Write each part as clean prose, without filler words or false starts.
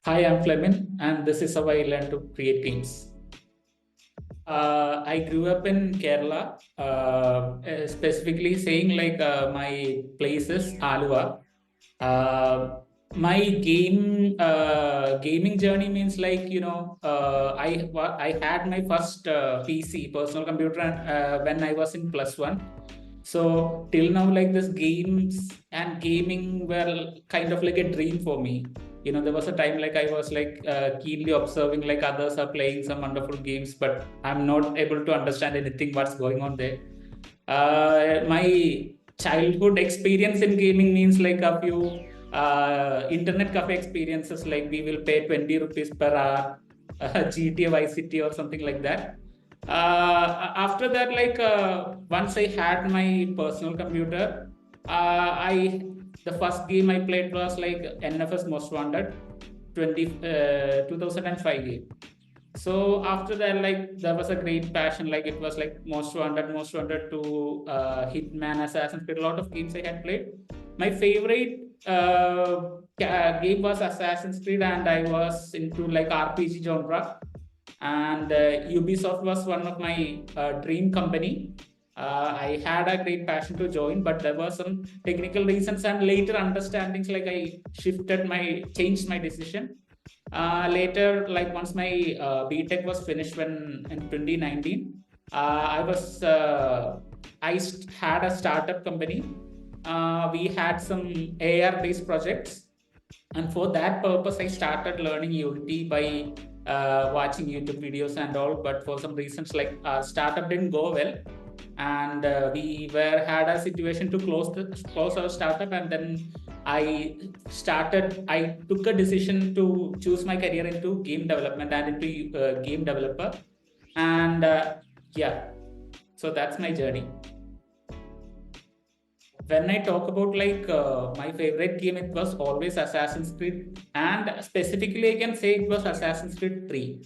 Hi, I'm Flemin, and this is how I learned to create games. I grew up in Kerala, specifically saying my place is Alua. Uh, my gaming journey means I had my first PC personal computer when I was in +1. So till now, like this games and gaming were kind of like a dream for me. There was a time like I was keenly observing like others are playing some wonderful games, but I'm not able to understand anything what's going on there. My childhood experience in gaming means like a few internet cafe experiences, like we will pay 20 rupees per hour, GTA Vice City or something like that. After that, once I had my personal computer, I the first game I played was like NFS Most Wanted 2005 game. So after that, like there was a great passion, like it was like most wanted to Hitman, Assassin's Creed, a lot of games I had played. My favorite game was Assassin's Creed, and I was into like RPG genre. And Ubisoft was one of my dream company. I had a great passion to join, but there were some technical reasons and later understandings, like I changed my decision. Later, like once my BTech was finished when in 2019, I had a startup company. We had some AR based projects, and for that purpose, I started learning Unity by watching YouTube videos and all. But for some reasons, like startup didn't go well, and we were had a situation to close our startup, and then I took a decision to choose my career into game development and into game developer. And yeah, so that's my journey. When I talk about my favorite game, it was always Assassin's Creed, and specifically I can say it was Assassin's Creed 3.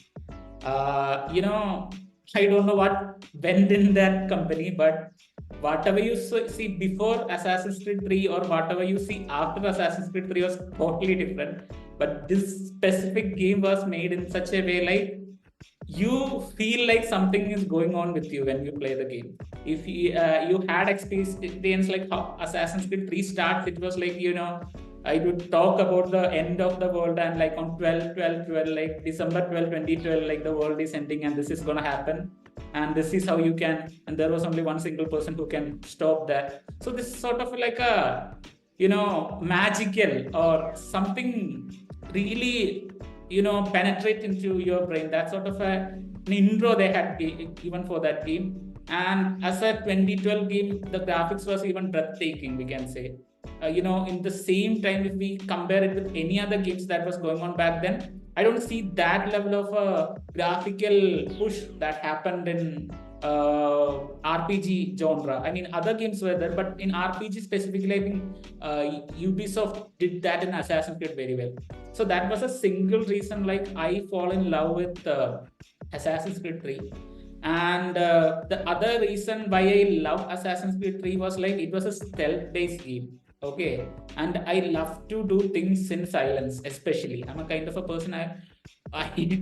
I don't know what went in that company, but whatever you see before Assassin's Creed 3 or whatever you see after Assassin's Creed 3 was totally different. But this specific game was made in such a way like you feel like something is going on with you when you play the game. If you had experience like how Assassin's Creed 3 starts, it was like, I would talk about the end of the world, and like on 12 like December 12 2012, like the world is ending and this is going to happen, and this is how you can, and there was only one single person who can stop that. So this is sort of like a magical or something really penetrate into your brain. That sort of an intro they had given for that game. And as a 2012 game, the graphics was even breathtaking, we can say. In the same time, if we compare it with any other games that was going on back then, I don't see that level of graphical push that happened in RPG genre. I mean, other games were there, but in RPG specifically, I think Ubisoft did that in Assassin's Creed very well. So that was a single reason, like I fall in love with Assassin's Creed 3. And the other reason why I love Assassin's Creed 3 was like it was a stealth-based game. Okay, and I love to do things in silence, especially. I'm a kind of a person I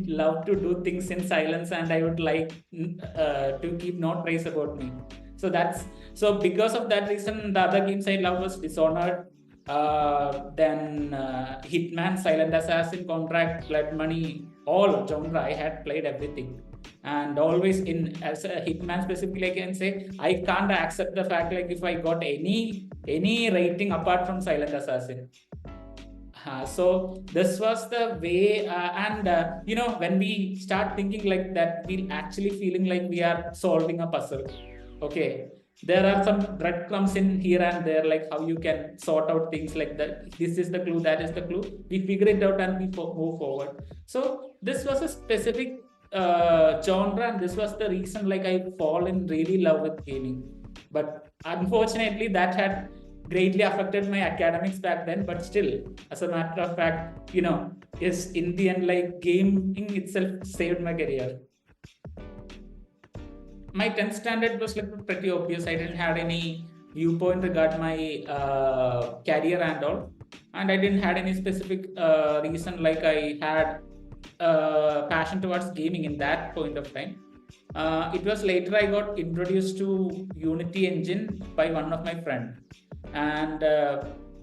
love to do things in silence, and I would like to keep no trace about me. So because of that reason, the other games I love was Dishonored, then Hitman, Silent Assassin, Contract, Blood Money, all genre. I had played everything, and always in as a Hitman specifically, I can say I can't accept the fact like if I got any rating apart from Silent Assassin. So this was the way, and when we start thinking like that, we're actually feeling like we are solving a puzzle. Okay, there are some breadcrumbs in here and there, like how you can sort out things like that. This is the clue, that is the clue. We figure it out and we move forward. So this was a specific genre, and this was the reason like I fall in really love with gaming. But unfortunately, that had greatly affected my academics back then. But still, as a matter of fact, is in the end, like gaming itself saved my career. My 10th standard was like pretty obvious. I didn't have any viewpoint regarding my career and all. and I didn't had any specific reason like I had passion towards gaming in that point of time. It was later I got introduced to Unity engine by one of my friend, and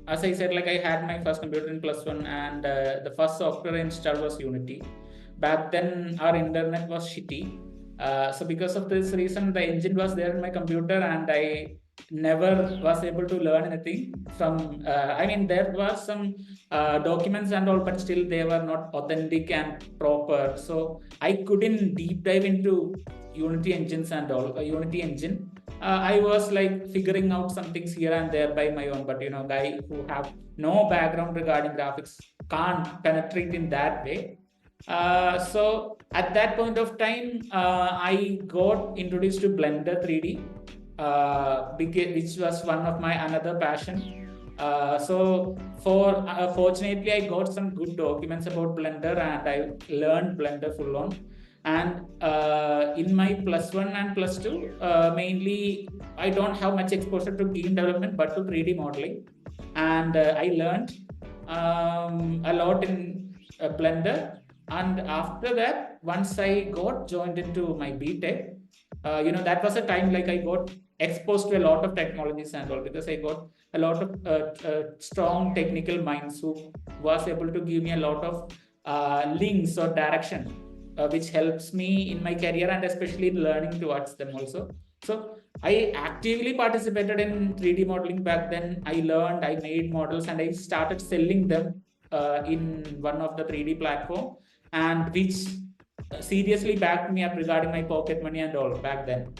as I said, like I had my first computer in +1, and the first software installed was Unity. Back then, our internet was shitty. So because of this reason, the engine was there in my computer, and I never was able to learn anything from. I mean, there was some documents and all, but still they were not authentic and proper. So I couldn't deep dive into Unity engines and all. Unity engine. I was like figuring out some things here and there by my own, but guy who have no background regarding graphics can't penetrate in that way. So at that point of time, I got introduced to Blender 3D, which was one of my another passion. So fortunately, I got some good documents about Blender, and I learned Blender full on. And in my +1 and +2, mainly I don't have much exposure to game development, but to 3D modeling, and I learned a lot in Blender. And after that, once I got joined into my BTech, that was a time like I got exposed to a lot of technologies and all, because I got a lot of strong technical minds who was able to give me a lot of links or direction, which helps me in my career and especially in learning towards them also. So I actively participated in 3D modeling back then. I learned, I made models, and I started selling them in one of the 3D platform, and which seriously backed me up regarding my pocket money and all back then.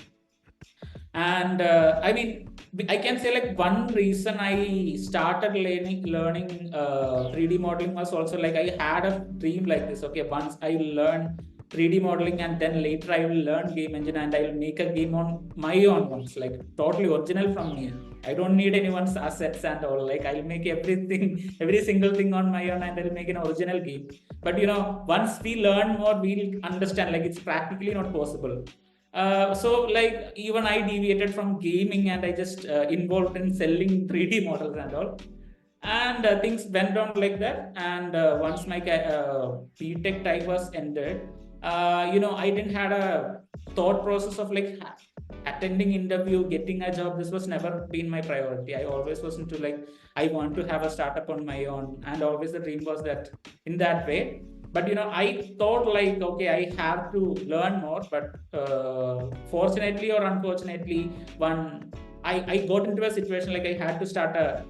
And I mean, I can say like one reason I started learning 3D modeling was also like I had a dream like this. Okay, once I will learn 3D modeling, and then later I will learn game engine, and I will make a game on my own once, like totally original from me. I don't need anyone's assets and all. Like I'll make everything, every single thing on my own, and I'll make an original game. But once we learn more, we'll understand like it's practically not possible. So like even I deviated from gaming, and I just involved in selling 3D models and all, and things went on like that. And once my BTech time was ended, I didn't had a thought process of like attending interview, getting a job. This was never been my priority. I always was into like I want to have a startup on my own, and always the dream was that in that way. But I thought like, okay, I have to learn more. But fortunately or unfortunately, I got into a situation like I had to start a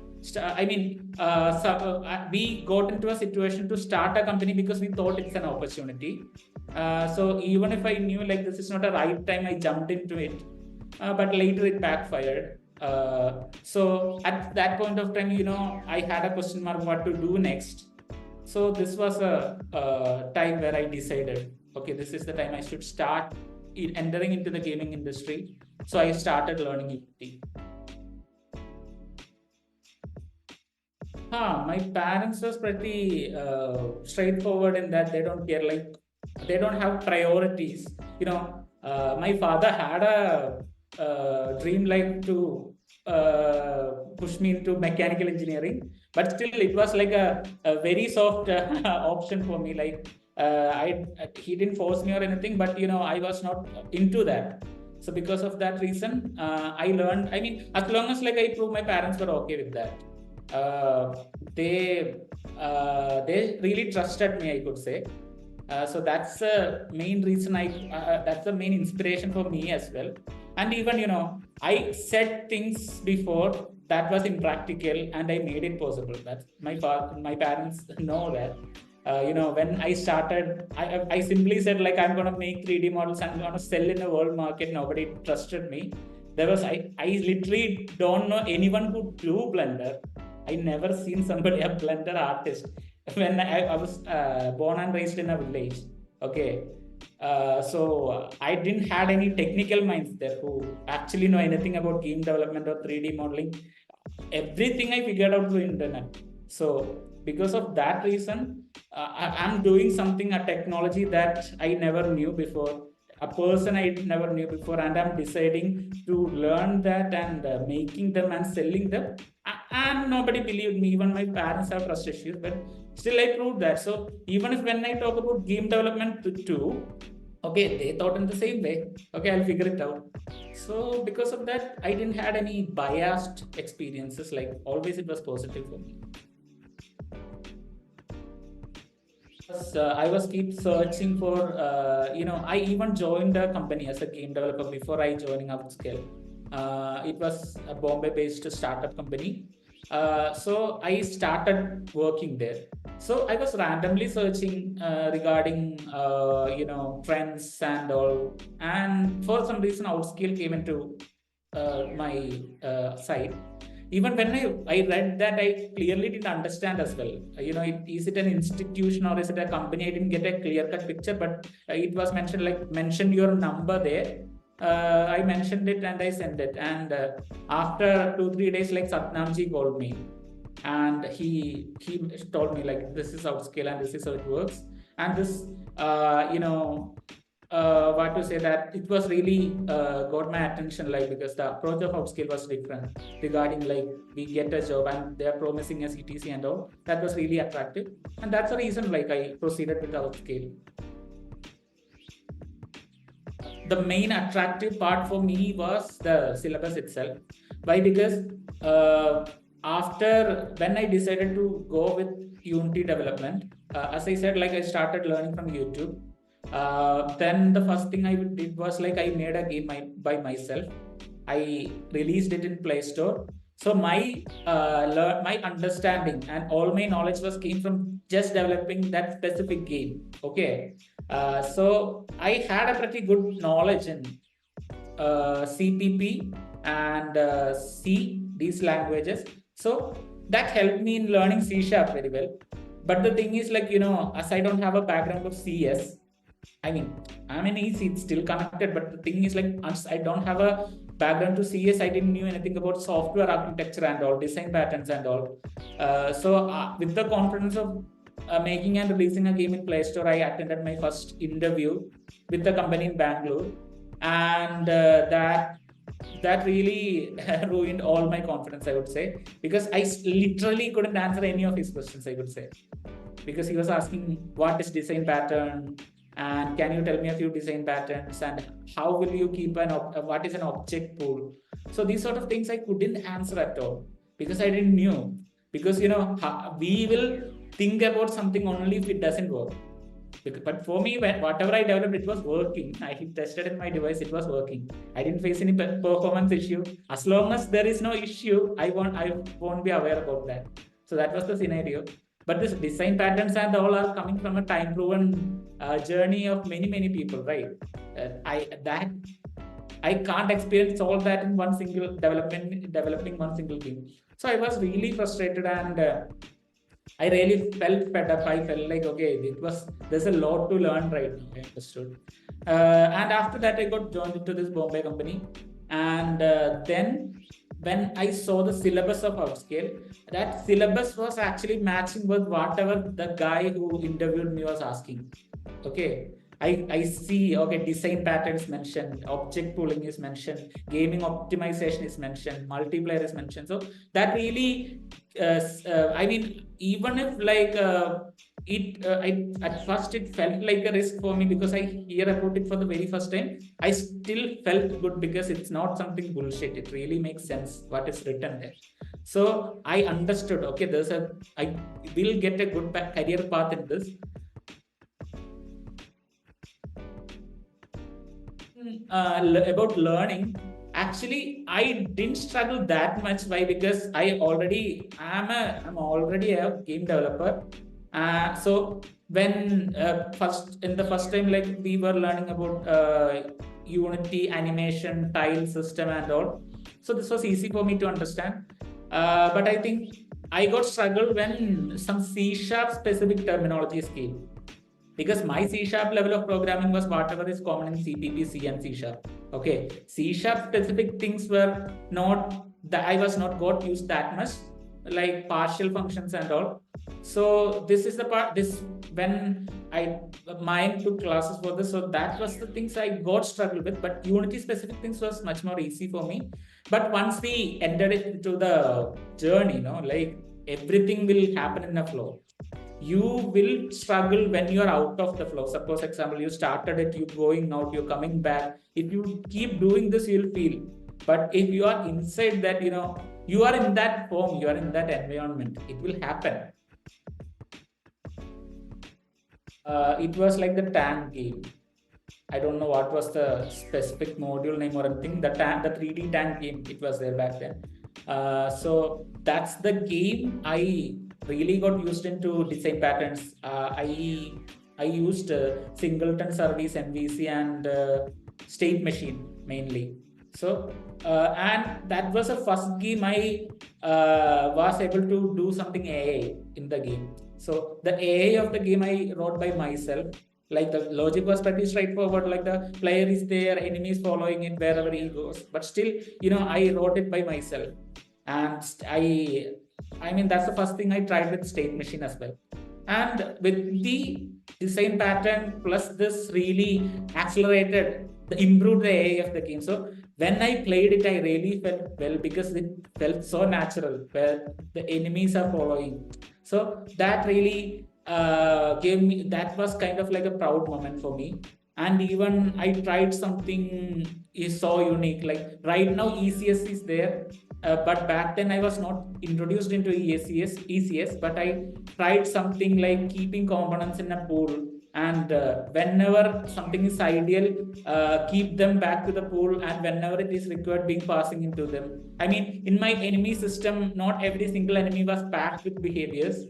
we got into a situation to start a company because we thought it's an opportunity. So even if I knew like this is not a right time, I jumped into it. But later it backfired. So at that point of time, I had a question mark what to do next. So this was a time where I decided, okay, this is the time I should start entering into the gaming industry. So I started learning Unity. My parents was pretty straightforward in that they don't care, like they don't have priorities. My father had a dream like to push me into mechanical engineering, but still it was like a very soft option for me. Like he didn't force me or anything, but I was not into that. So because of that reason, I learned. I mean, as long as like I proved my parents were okay with that. They really trusted me, I could say. So that's the main reason that's the main inspiration for me as well. And even I said things before that was impractical, and I made it possible. That's my parents know that. When I started, I simply said like I'm gonna make 3D models, I'm gonna sell in the world market. Nobody trusted me. I literally don't know anyone who do Blender. I never seen somebody a Blender artist. When I was born and raised in a village. Okay. So I didn't had any technical minds there who actually know anything about game development or 3D modeling. Everything I figured out through internet. So because of that reason, I'm doing something, a technology that I never knew before, a person I never knew before, and I'm deciding to learn that and making them and selling them. and nobody believed me. Even my parents have trust issues, but still I proved that. So even if when I talk about game development too, okay, they thought in the same way. Okay, I'll figure it out. So because of that, I didn't had any biased experiences. Like always, it was positive for me. I was keep searching for, I even joined a company as a game developer before I joining Outscal. It was a Bombay-based startup company. So I started working there. So I was randomly searching regarding, trends and all. And for some reason, Outscale came into my site. Even when I read that, I clearly didn't understand as well. Is it an institution or is it a company? I didn't get a clear cut picture, but it was mentioned like mention your number there. I mentioned it and I sent it. And after 2-3 days, like Satnamji called me, and he told me like this is Outscale and this is how it works. And this, what to say, that it was really got my attention, like because the approach of Outscale was different regarding like we get a job and they're promising us etc and all. That was really attractive, and that's the reason like I proceeded with Outscale. The main attractive part for me was the syllabus itself. Why? Because after when I decided to go with Unity development, as I said, like I started learning from YouTube. Then the first thing I did was like I made a game by myself. I released it in Play Store. So my my understanding and all my knowledge was came from just developing that specific game. Okay, so I had a pretty good knowledge in CPP and C, these languages. So that helped me in learning C# very well. But the thing is, like, as I don't have a background of CS, I mean, it's still connected, but the thing is, like, I don't have a background to CS. I didn't know anything about software architecture and all, design patterns and all. So with the confidence of making and releasing a game in Play Store, I attended my first interview with the company in Bangalore, and that really ruined all my confidence, I would say, because I literally couldn't answer any of his questions, I would say, because he was asking what is design pattern, and can you tell me a few design patterns, and how will you keep what is an object pool. So these sort of things I couldn't answer at all because I didn't know. Because we will think about something only if it doesn't work. But for me, whatever I developed, it was working. I tested in my device, it was working. I didn't face any performance issue. As long as there is no issue, I won't be aware about that. So that was the scenario. But this design patterns and all are coming from a time-proven journey of many people, right? I can't experience all that in one single developing one single game. So I was really frustrated, and I really felt fed up. I felt like, okay, there's a lot to learn right now. I understood. And after that, I got joined into this Bombay company. And then when I saw the syllabus of Outscale, that syllabus was actually matching with whatever the guy who interviewed me was asking. Okay. I see, okay, design patterns mentioned, object pooling is mentioned, gaming optimization is mentioned, multiplayer is mentioned. So that really, even if like at first it felt like a risk for me because I hear about it for the very first time, I still felt good because it's not something bullshit. It really makes sense what is written there. So I understood, okay, I will get a good career path in this. About learning, actually I didn't struggle that much. Why? Because I'm already a game developer. So when the first time, like we were learning about Unity animation tile system and all, so this was easy for me to understand. But I think I got struggled when some C# specific terminologies came, because my C# level of programming was whatever is common in CPP, C, and C#. Okay, C# specific things were not that I was not got used that much, like partial functions and all. So this is the part. This when I mine took classes for this, so that was the things I got struggled with. But Unity specific things was much more easy for me. But once we entered into the journey, like everything will happen in a flow. You will struggle when you're out of the flow. Suppose example, you started it, you going out, you're coming back. If you keep doing this, you'll feel. But if you are inside that, you are in that form, you are in that environment, it will happen. It was like the tank game. I don't know what was the specific module name or anything. The 3D tank game, it was there back then. So that's the game I really got used into design patterns. I used singleton service, MVC, and state machine mainly. So and that was the first game I was able to do something AI in the game. So the AI of the game I wrote by myself. Like the logic was pretty straightforward, like the player is there, enemy is following it wherever he goes, but still, I wrote it by myself. And I mean, that's the first thing I tried with state machine as well. And with the design pattern plus this really accelerated improved the AI of the game. So when I played it, I really felt well because it felt so natural where the enemies are following. So that really gave me, that was kind of like a proud moment for me. And even I tried something is so unique. Like right now, ECS is there, but back then I was not introduced into ECS, but I tried something like keeping components in a pool. And whenever something is ideal, keep them back to the pool, and whenever it is required, being passing into them. I mean, in my enemy system, not every single enemy was packed with behaviors.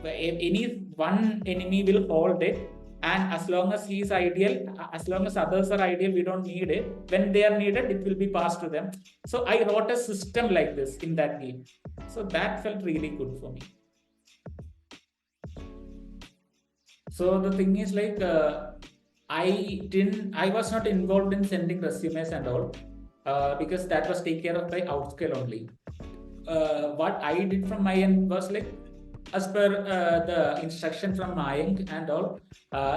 Any one enemy will hold it, and as long as he is ideal, as long as others are ideal, we don't need it. When they are needed, it will be passed to them. So I wrote a system like this in that game. So that felt really good for me. So the thing is like I was not involved in sending resumes and all, because that was taken care of by Outscal only. What I did from my end was like, as per the instruction from Mayank and all,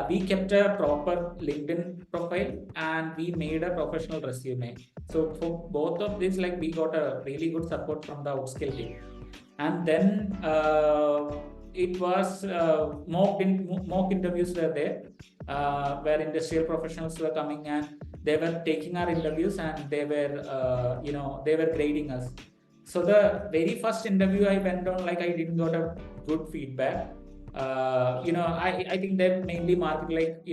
we kept a proper LinkedIn profile and we made a professional resume. So for both of these, like we got a really good support from the Outscal team. And then it was mock interviews were there, where industrial professionals were coming and they were taking our interviews and they were they were grading us. So the very first interview I went on, like I didn't got a good feedback. I think they mainly marked like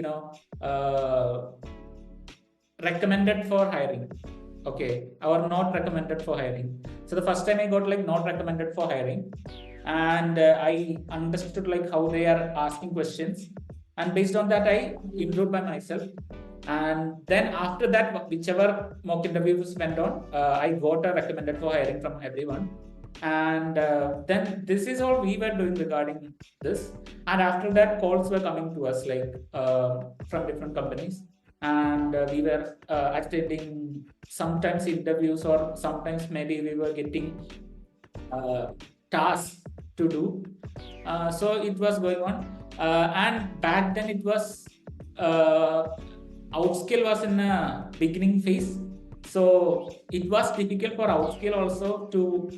recommended for hiring, okay, or not recommended for hiring. So the first time I got like not recommended for hiring, and I understood like how they are asking questions, and based on that I improved by myself. And then after that, whichever mock interviews went on, I got a recommended for hiring from everyone. And then this is all we were doing regarding this. And after that, calls were coming to us like from different companies, and we were attending sometimes interviews, or sometimes maybe we were getting tasks to do. So it was going on, and back then it was Outscale was in a beginning phase, so it was difficult for Outscale also to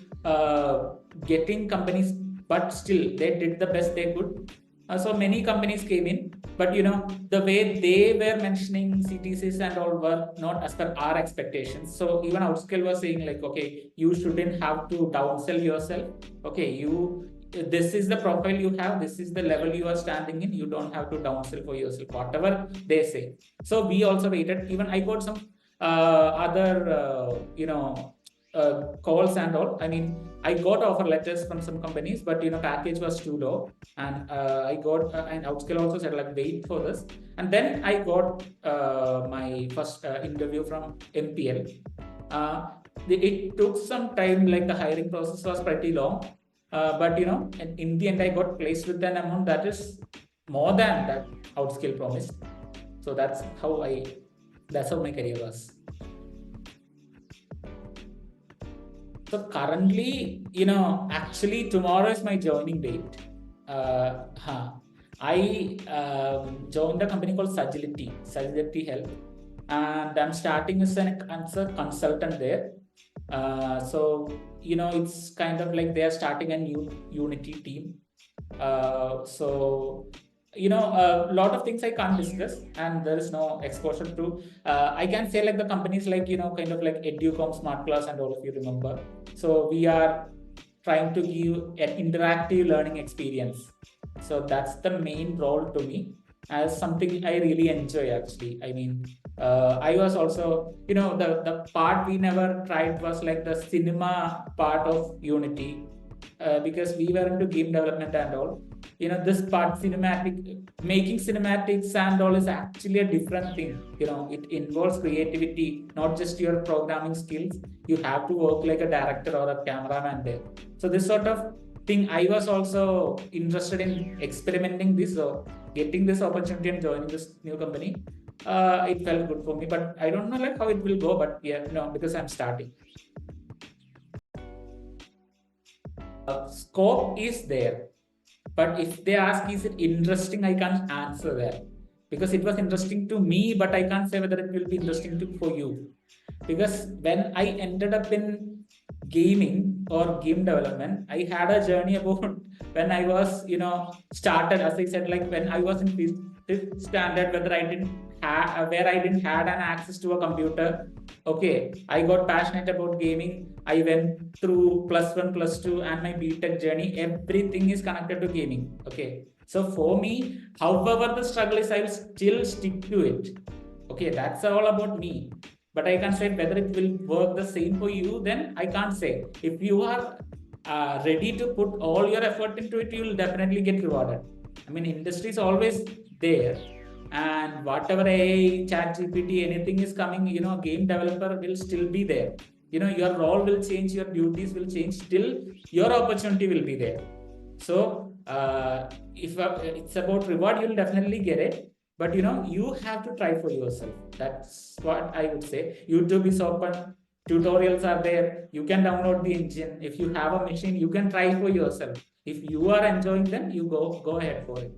getting companies, but still they did the best they could. So many companies came in, but the way they were mentioning CTCs and all were not as per our expectations. So even Outscale was saying like, okay, you shouldn't have to downsell yourself. Okay, this is the profile you have, this is the level you are standing in, you don't have to downsell for yourself, whatever they say. So we also waited. Even I got some other calls and all. I mean, I got offer letters from some companies, but package was too low, and I got and Outscale also said like wait for this. And then I got my first interview from MPL. It took some time, like the hiring process was pretty long. But in the end, I got placed with an amount that is more than that Outscale promised. So that's how my career was. So currently, actually tomorrow is my joining date. I joined a company called Sagility Health, and I'm starting as a consultant there. So it's kind of like they are starting a new Unity team. So a lot of things I can't discuss, and there is no exposure to. I can say like the companies like kind of like Educom, Smart Class, and all of you remember. So we are trying to give an interactive learning experience. So that's the main role to me, as something I really enjoy actually. I mean, I was also, the part we never tried was like the cinema part of Unity, because we were into game development and all. This part, making cinematics and all is actually a different thing. It involves creativity, not just your programming skills. You have to work like a director or a cameraman there. So this sort of thing, I was also interested in experimenting this. So getting this opportunity and joining this new company, it felt good for me. But I don't know like how it will go. But yeah, because I'm starting. Scope is there, but if they ask, is it interesting? I can't answer that, because it was interesting to me, but I can't say whether it will be interesting for you. Because when I ended up in gaming or game development, I had a journey about when I was, started, as I said, like when I was in fifth standard, where I didn't had an access to a computer. Okay, I got passionate about gaming. I went through +1, +2, and my BTech journey. Everything is connected to gaming. Okay, so for me, however the struggle is, I will still stick to it. Okay, that's all about me. But I can't say whether it will work the same for you. Then I can't say. If you are ready to put all your effort into it, you will definitely get rewarded. I mean, industry is always there, and whatever AI, chat GPT, anything is coming, game developer will still be there. Your role will change, your duties will change, still your opportunity will be there. So if it's about reward, you'll definitely get it. But you have to try for yourself. That's what I would say. YouTube is open, tutorials are there. You can download the engine. If you have a machine, you can try for yourself. If you are enjoying them, you go ahead for it.